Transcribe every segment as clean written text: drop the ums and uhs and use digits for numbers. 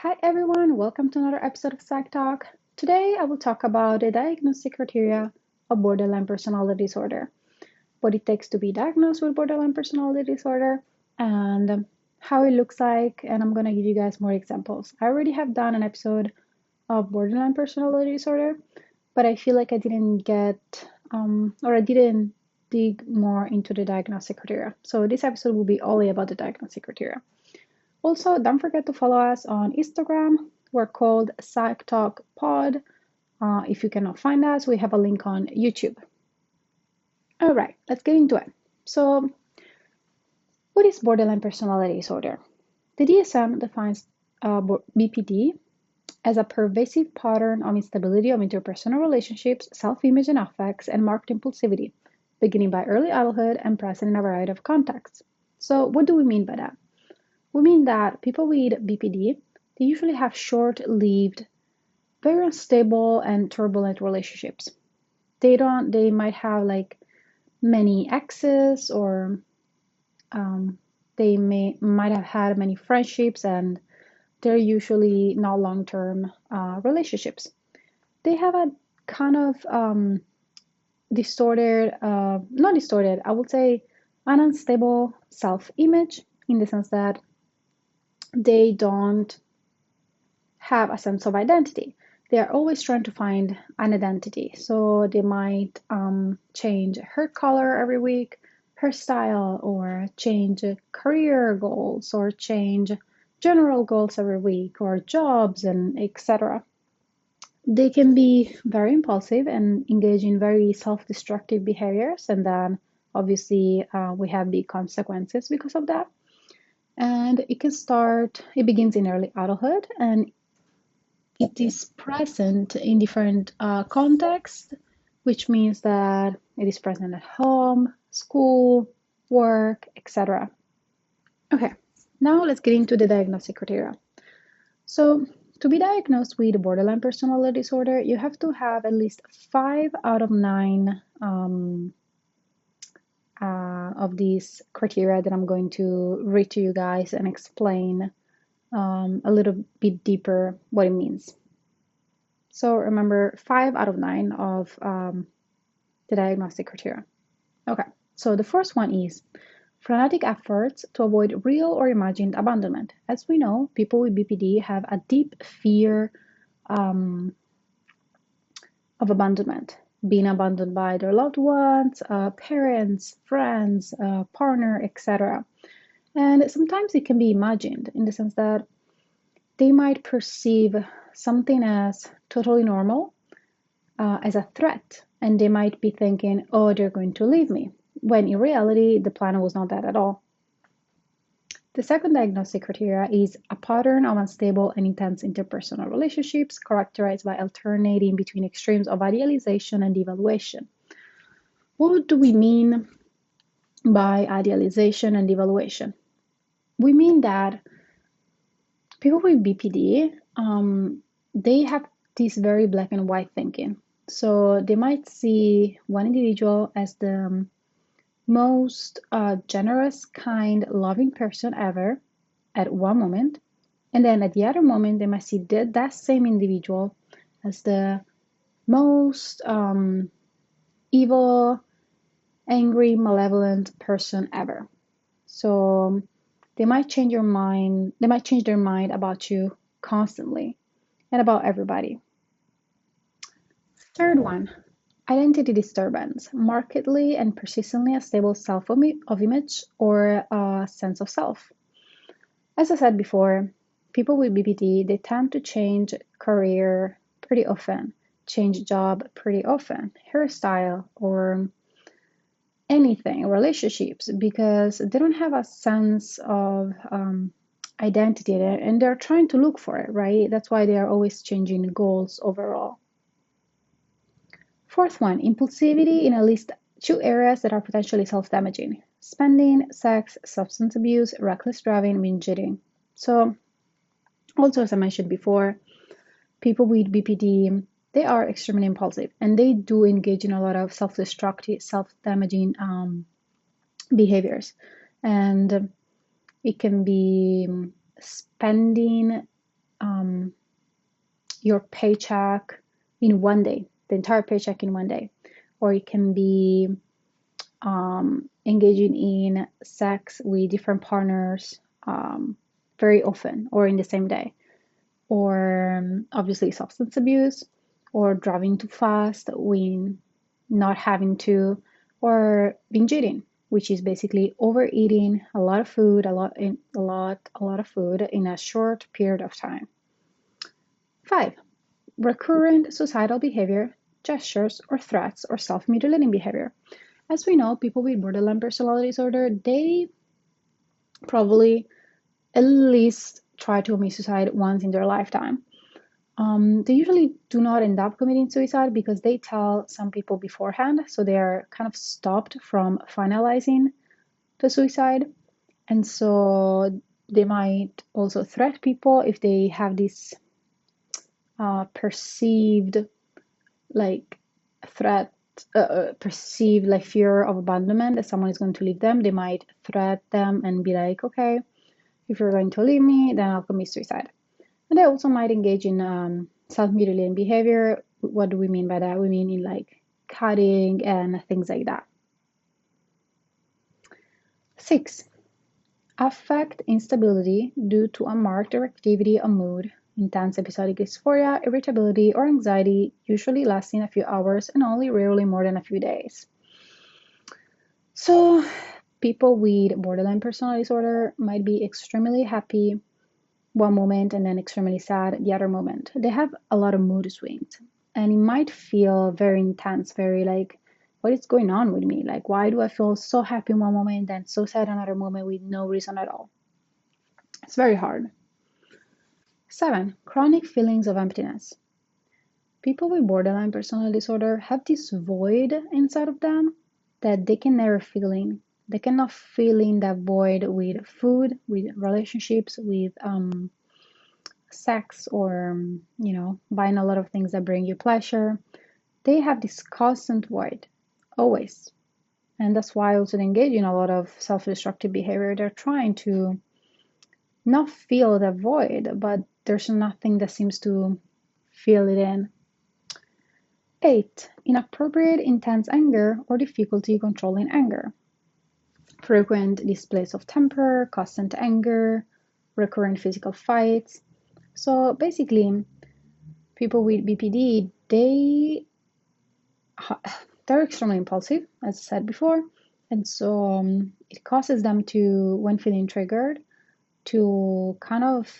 Hi everyone, welcome to another episode of Psych Talk. Today I will talk about the diagnostic criteria of borderline personality disorder, what it takes to be diagnosed with borderline personality disorder, and how it looks like, and I'm going to give you guys more examples. I already have done an episode of borderline personality disorder, but I feel like I didn't or I didn't dig more into the diagnostic criteria. So this episode will be only about the diagnostic criteria. Also, don't forget to follow us on Instagram. We're called Psych Talk Pod. If you cannot find us, we have a link on YouTube. All right, let's get into it. So, what is borderline personality disorder? The DSM defines BPD as a pervasive pattern of instability of interpersonal relationships, self-image and affects, and marked impulsivity, beginning by early adulthood and present in a variety of contexts. So, what do we mean by that? We mean that people with BPD, they usually have short-lived, very unstable and turbulent relationships. They might have like many exes, or they might have had many friendships, and they're usually not long-term relationships. They have a kind of distorted, not distorted, I would say an unstable self-image, in the sense that they don't have a sense of identity. They are always trying to find an identity. So they might change hair color every week, hairstyle, or change career goals, or change general goals every week, or jobs, and etc. They can be very impulsive and engage in very self-destructive behaviors, and then obviously we have big consequences because of that. And it begins in early adulthood, and it is present in different contexts, which means that it is present at home, school, work, etc. Okay, now let's get into the diagnostic criteria. So, to be diagnosed with borderline personality disorder, you have to have at least 5 out of 9 of these criteria that I'm going to read to you guys and explain a little bit deeper what it means. So remember, 5 out of 9 of the diagnostic criteria. Okay, so the first one is frenetic efforts to avoid real or imagined abandonment. As we know, people with BPD have a deep fear of abandonment, being abandoned by their loved ones, parents, friends, partner, etc. And sometimes it can be imagined, in the sense that they might perceive something as totally normal, as a threat, and they might be thinking, oh, they're going to leave me, when in reality the plan was not that at all. The second diagnostic criteria is a pattern of unstable and intense interpersonal relationships characterized by alternating between extremes of idealization and devaluation. What do we mean by idealization and devaluation? We mean that people with BPD, they have this very black and white thinking. So they might see one individual as the most generous, kind, loving person ever at one moment, and then at the other moment they might see that same individual as the most evil, angry, malevolent person ever. So they might change their mind about you constantly and about everybody. Third one, identity disturbance, markedly and persistently unstable self-image or a sense of self. As I said before, people with BPD, they tend to change career pretty often, change job pretty often, hairstyle, or anything, relationships, because they don't have a sense of identity, and they're trying to look for it, right? That's why they are always changing goals overall. Fourth one, impulsivity in at least 2 areas that are potentially self-damaging: spending, sex, substance abuse, reckless driving, binge eating. So, also, as I mentioned before, people with BPD, they are extremely impulsive, and they do engage in a lot of self-destructive, self-damaging behaviors. And it can be spending your paycheck in one day, the entire paycheck in one day. Or it can be engaging in sex with different partners very often or in the same day. Or obviously substance abuse, or driving too fast when not having to, or binge eating, which is basically overeating a lot of food, a lot of food in a short period of time. 5. Recurrent suicidal behavior, gestures, or threats, or self-mutilating behavior. As we know, people with borderline personality disorder, they probably at least try to commit suicide once in their lifetime. They usually do not end up committing suicide because they tell some people beforehand, so they are kind of stopped from finalizing the suicide. And so they might also threat people if they have this perceived like threat, perceived like fear of abandonment, that someone is going to leave them. They might threat them and be like, okay, if you're going to leave me, then I'll commit suicide. And they also might engage in self-mutilating behavior. What do we mean by that? We mean in like cutting and things like that. 6. Affect instability due to a marked activity of mood, intense episodic dysphoria, irritability, or anxiety, usually lasting a few hours and only rarely more than a few days. So people with borderline personality disorder might be extremely happy one moment and then extremely sad the other moment. They have a lot of mood swings, and it might feel very intense, very like, what is going on with me? Like, why do I feel so happy one moment, then so sad another moment with no reason at all? It's very hard. 7. Chronic feelings of emptiness. People with borderline personality disorder have this void inside of them that they can never fill in. They cannot fill in that void with food, with relationships, with sex, or buying a lot of things that bring you pleasure. They have this constant void, always. And that's why also they engage in a lot of self-destructive behavior. They're trying to not feel that void, but there's nothing that seems to fill it in. 8. Inappropriate intense anger or difficulty controlling anger. Frequent displays of temper, constant anger, recurrent physical fights. So basically, people with BPD, they're extremely impulsive, as I said before, and so it causes them to, when feeling triggered, to kind of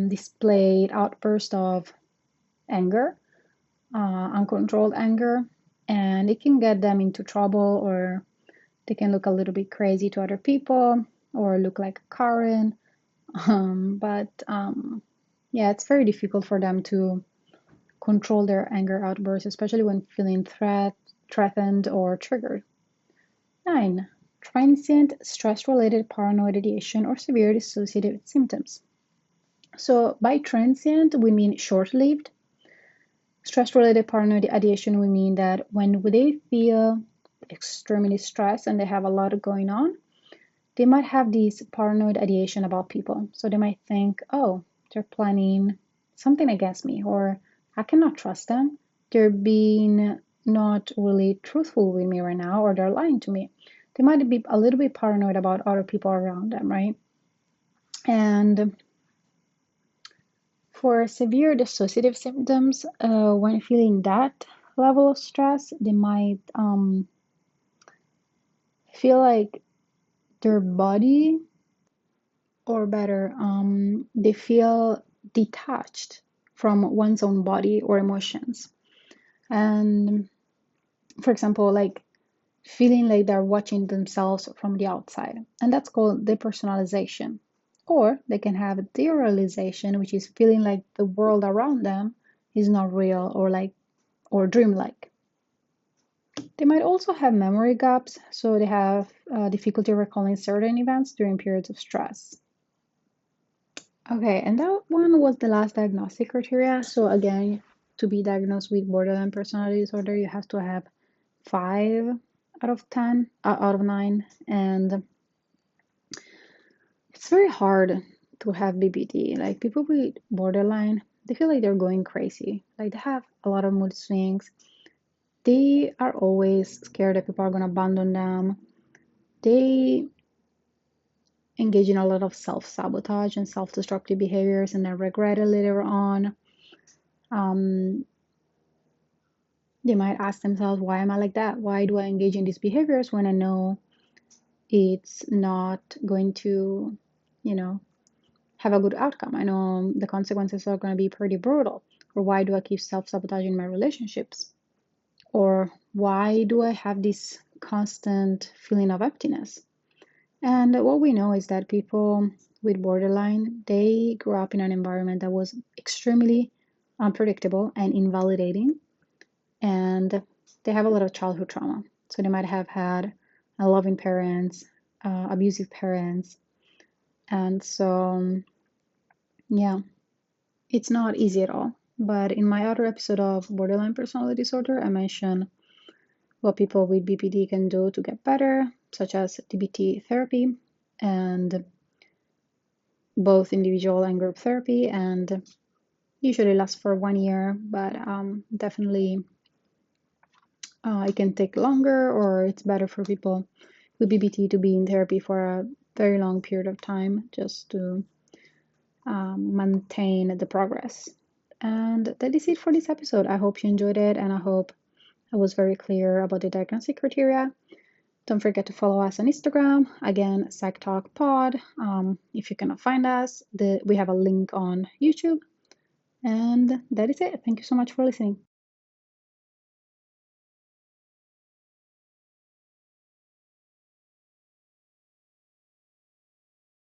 display outbursts of anger, uncontrolled anger, and it can get them into trouble, or they can look a little bit crazy to other people, or look like Karen. Yeah, it's very difficult for them to control their anger outbursts, especially when feeling threatened, or triggered. 9. Transient stress-related paranoid ideation or severe dissociative symptoms. So by transient, we mean short-lived. Stress-related paranoid ideation, we mean that when they feel extremely stressed and they have a lot going on, they might have this paranoid ideation about people. So they might think, oh, they're planning something against me, or I cannot trust them. They're being not really truthful with me right now, or they're lying to me. They might be a little bit paranoid about other people around them, right? And for severe dissociative symptoms, when feeling that level of stress, they might feel like their body, or better, they feel detached from one's own body or emotions. And for example, like feeling like they're watching themselves from the outside. And that's called depersonalization. Or they can have derealization, which is feeling like the world around them is not real, or dreamlike. They might also have memory gaps, so they have difficulty recalling certain events during periods of stress. Okay, and that one was the last diagnostic criteria. So again, to be diagnosed with borderline personality disorder, you have to have 5 out of 9, and it's very hard to have BPD. Like people with borderline, they feel like they're going crazy. Like they have a lot of mood swings. They are always scared that people are going to abandon them. They engage in a lot of self-sabotage and self-destructive behaviors and then regret it later on. Um, they might ask themselves, why am I like that? Why do I engage in these behaviors when I know it's not going to, you know, have a good outcome? I know the consequences are going to be pretty brutal. Or why do I keep self-sabotaging my relationships? Or why do I have this constant feeling of emptiness? And what we know is that people with borderline, they grew up in an environment that was extremely unpredictable and invalidating, and they have a lot of childhood trauma. So they might have had loving parents, abusive parents, and so yeah, it's not easy at all. But in my other episode of borderline personality disorder, I mentioned what people with BPD can do to get better, such as DBT therapy and both individual and group therapy, and usually lasts for 1 year, but definitely it can take longer, or it's better for people with BPD to be in therapy for a very long period of time just to maintain the progress. And that is it for this episode. I hope you enjoyed it, and I hope I was very clear about the diagnostic criteria. Don't forget to follow us on Instagram. Again, Psych Talk Pod. If you cannot find us, we have a link on YouTube. And that is it. Thank you so much for listening.